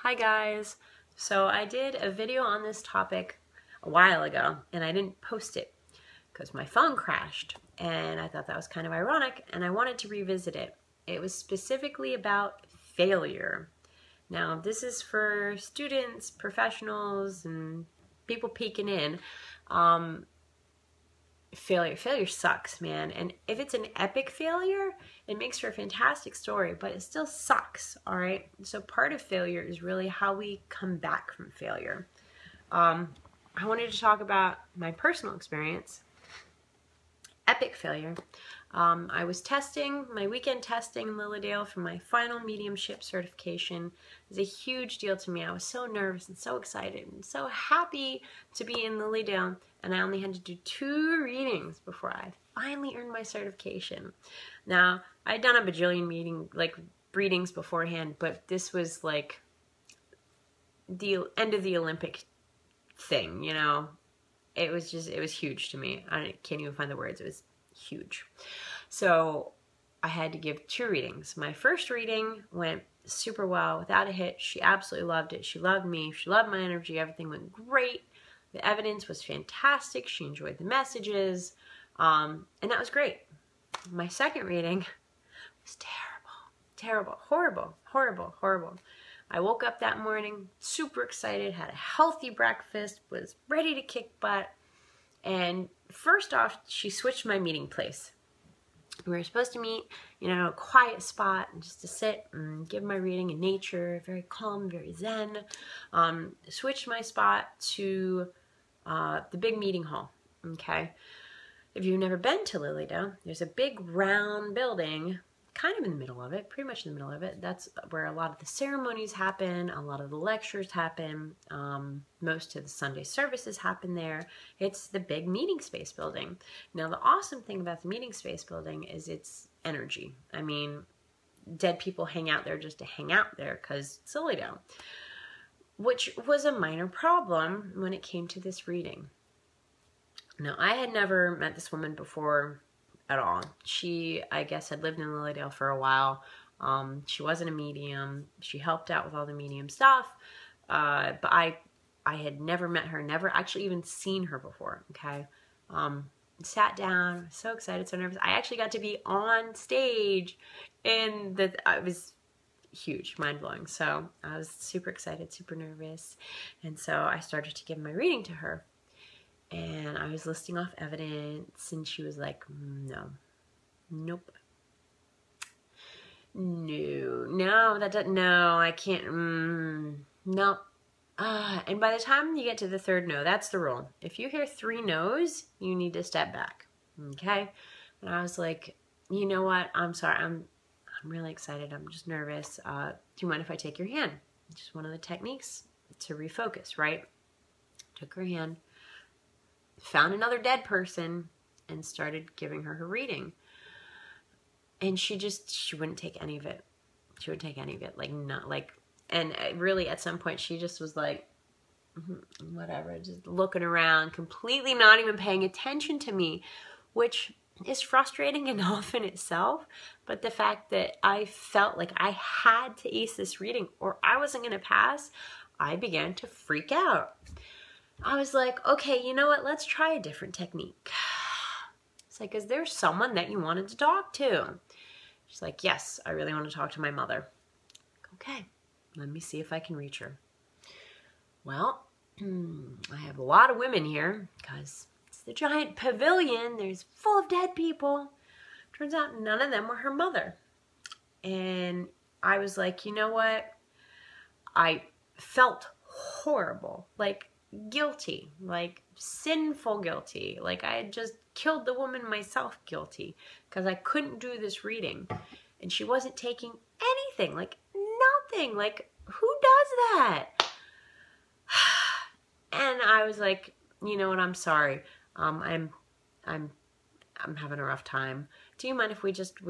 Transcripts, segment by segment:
Hi guys. So I did a video on this topic a while ago and I didn't post it because my phone crashed, and I thought that was kind of ironic and I wanted to revisit it. It was specifically about failure. Now this is for students, professionals, and people peeking in. Failure sucks, man. And if it's an epic failure, it makes for a fantastic story, but it still sucks. All right. So part of failure is really how we come back from failure. I wanted to talk about my personal experience. Epic failure. I was testing my weekend testing in Lilydale for my final mediumship certification. It was a huge deal to me. I was so nervous and so excited and so happy to be in Lilydale, and I only had to do 2 readings before I finally earned my certification. Now, I'd done a bajillion readings beforehand, but this was like the end of the Olympic thing, you know. It was huge to me. I can't even find the words. It was huge. So I had to give 2 readings. My first reading went super well, without a hitch. She absolutely loved it. She loved me. She loved my energy. Everything went great. The evidence was fantastic. She enjoyed the messages. And that was great. My second reading was terrible, horrible. I woke up that morning super excited, had a healthy breakfast, was ready to kick butt. And first off, she switched my meeting place. We were supposed to meet, you know, a quiet spot and just to sit and give my reading in nature, very calm, very zen. Switched my spot to the big meeting hall, okay? If you've never been to Lilydale, there's a big round building kind of in the middle of it, pretty much in the middle of it. That's where a lot of the ceremonies happen, a lot of the lectures happen, most of the Sunday services happen there. It's the big meeting space building. Now, the awesome thing about the meeting space building is its energy. I mean, dead people hang out there just to hang out there because it's Lilydale, which was a minor problem when it came to this reading. Now, I had never met this woman before at all. She, I guess, had lived in Lilydale for a while. She wasn't a medium. She helped out with all the medium stuff. But I had never met her, never actually even seen her before, okay? Sat down, so excited, so nervous. I actually got to be on stage, and it was huge, mind-blowing. So I was super excited, super nervous. And so I started to give my reading to her. And I was listing off evidence, and she was like, no, nope, no, that doesn't, no, I can't, no. And by the time you get to the 3rd no, that's the rule. If you hear 3 no's, you need to step back, okay? And I was like, you know what, I'm sorry, I'm really excited, I'm just nervous. Do you mind if I take your hand? Just one of the techniques to refocus, right? Took her hand. Found another dead person and started giving her reading. And she wouldn't take any of it. She wouldn't take any of it. And really at some point she just was like, whatever, just looking around, completely not even paying attention to me, which is frustrating enough in itself. But the fact that I felt like I had to ace this reading or I wasn't going to pass, I began to freak out. I was like, okay, you know what? Let's try a different technique. It's like, is there someone that you wanted to talk to? She's like, yes, I really want to talk to my mother. Okay, let me see if I can reach her. Well, I have a lot of women here because it's the giant pavilion. There's full of dead people. Turns out none of them were her mother. And I was like, you know what? I felt horrible, like guilty, like sinful guilty, like I had just killed the woman myself guilty because I couldn't do this reading and she wasn't taking anything, like nothing, like who does that? And I was like, you know what, I'm sorry, I'm having a rough time. Do you mind if we just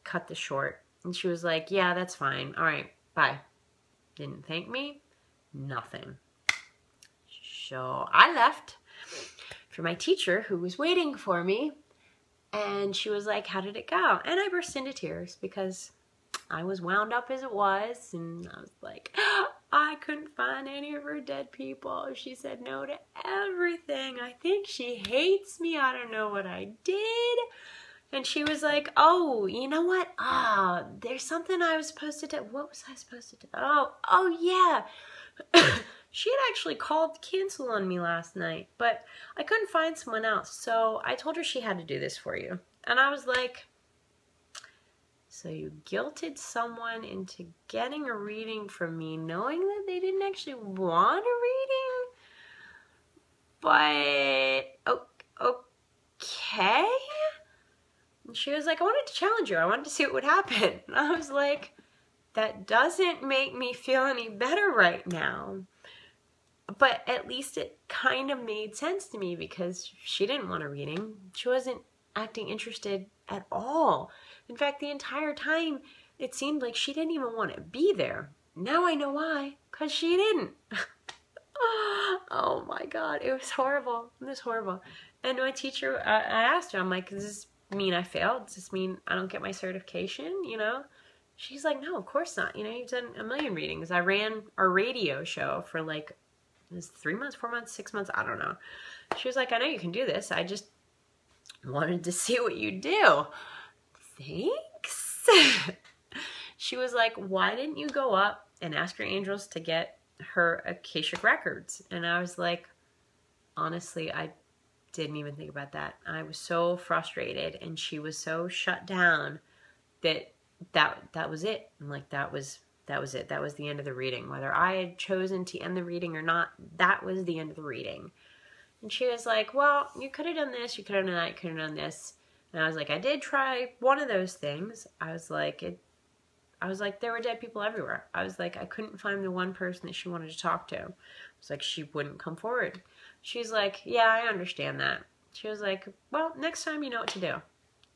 cut this short? And she was like, yeah, that's fine. All right, bye. Didn't thank me, nothing. So I left for my teacher who was waiting for me, and she was like, how did it go? And I burst into tears because I was wound up as it was, and I was like, I couldn't find any of her dead people. She said no to everything. I think she hates me. I don't know what I did. And she was like, oh, you know what? There's something I was supposed to do. What was I supposed to do? Oh yeah. She had actually called to cancel on me last night, but I couldn't find someone else. So I told her she had to do this for you. And I was like, so you guilted someone into getting a reading from me knowing that they didn't actually want a reading? But, okay. And she was like, I wanted to challenge you. I wanted to see what would happen. And I was like, that doesn't make me feel any better right now. But at least it kind of made sense to me because she didn't want a reading. She wasn't acting interested at all. In fact, the entire time, it seemed like she didn't even want to be there. Now I know why. Because she didn't. Oh my God. It was horrible. It was horrible. And my teacher, I asked her, I'm like, does this mean I failed? Does this mean I don't get my certification? You know? She's like, no, of course not. You know, you've done a million readings. I ran our radio show for like, it was 3 months, 4 months, 6 months, I don't know. She was like, I know you can do this. I just wanted to see what you do. Thanks. She was like, why didn't you go up and ask your angels to get her Akashic records? And I was like, honestly, I didn't even think about that. I was so frustrated and she was so shut down that was it. I'm like, that was it. That was the end of the reading. Whether I had chosen to end the reading or not, that was the end of the reading. And she was like, well, you could have done this, you could have done that, you could have done this. And I was like, I did try one of those things. I was like, there were dead people everywhere. I was like, I couldn't find the one person that she wanted to talk to. I was like, she wouldn't come forward. She's like, yeah, I understand that. She was like, well, next time you know what to do.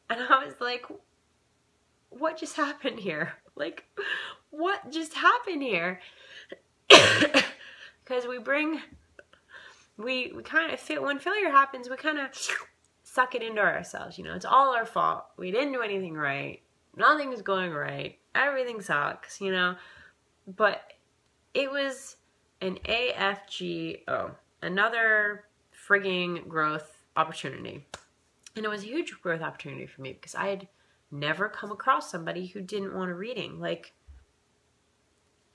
And I was like, what just happened here? Like, what just happened here? Because we kind of fit, when failure happens, we kind of suck it into ourselves. You know, it's all our fault. We didn't do anything right. Nothing's going right. Everything sucks, you know. But it was an AFGO, another frigging growth opportunity. And it was a huge growth opportunity for me because I had never come across somebody who didn't want a reading. Like,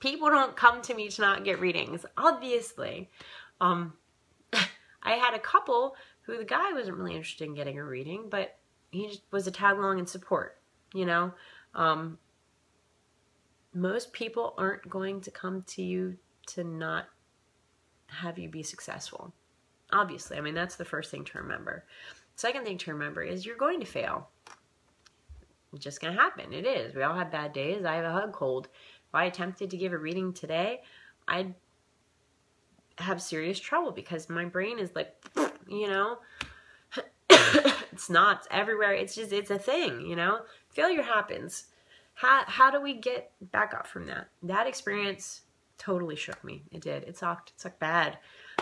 people don't come to me to not get readings, obviously. I had a couple who the guy wasn't really interested in getting a reading, but he just was a tag along in support, you know. Most people aren't going to come to you to not have you be successful. Obviously, I mean, that's the first thing to remember. Second thing to remember is you're going to fail. It's just going to happen. It is. We all have bad days. I have a hug cold. If I attempted to give a reading today, I'd have serious trouble because my brain is like, you know, it's not, it's everywhere. It's just, it's a thing, you know. Failure happens. How do we get back up from that? That experience totally shook me. It did. It sucked. It sucked bad.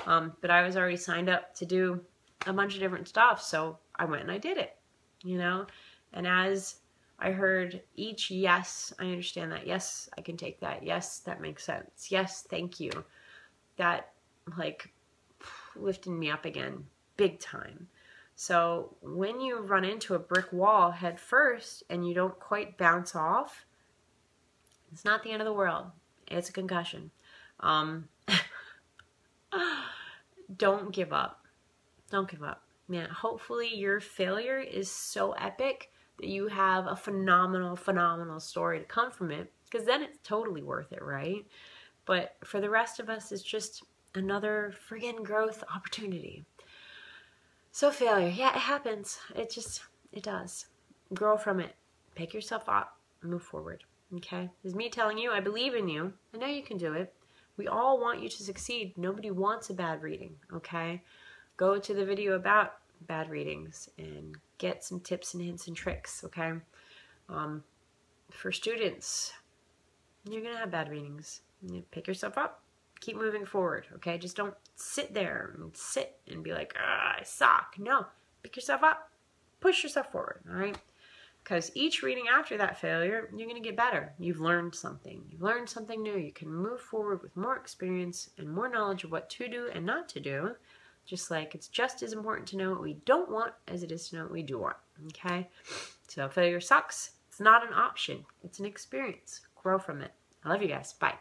But I was already signed up to do a bunch of different stuff. So I went and I did it, you know. And as I heard each yes, I understand that. Yes, I can take that. Yes, that makes sense. Yes, thank you. That like lifted me up again, big time. So when you run into a brick wall head first and you don't quite bounce off, it's not the end of the world. It's a concussion. Don't give up. Don't give up. Man, hopefully your failure is so epic that you have a phenomenal, phenomenal story to come from it, because then it's totally worth it, right? But for the rest of us, it's just another friggin' growth opportunity. So failure, yeah, it happens. It does. Grow from it. Pick yourself up. Move forward. Okay? It's me telling you, I believe in you. I know you can do it. We all want you to succeed. Nobody wants a bad reading. Okay? Go to the video about bad readings and get some tips and hints and tricks. Okay? For students, you're going to have bad readings. You pick yourself up. Keep moving forward, okay? Just don't sit there and be like, I suck. No, pick yourself up. Push yourself forward, all right? Because each reading after that failure, you're going to get better. You've learned something. You've learned something new. You can move forward with more experience and more knowledge of what to do and not to do. Just like it's just as important to know what we don't want as it is to know what we do want. Okay? So failure sucks. It's not an option. It's an experience. Grow from it. I love you guys. Bye.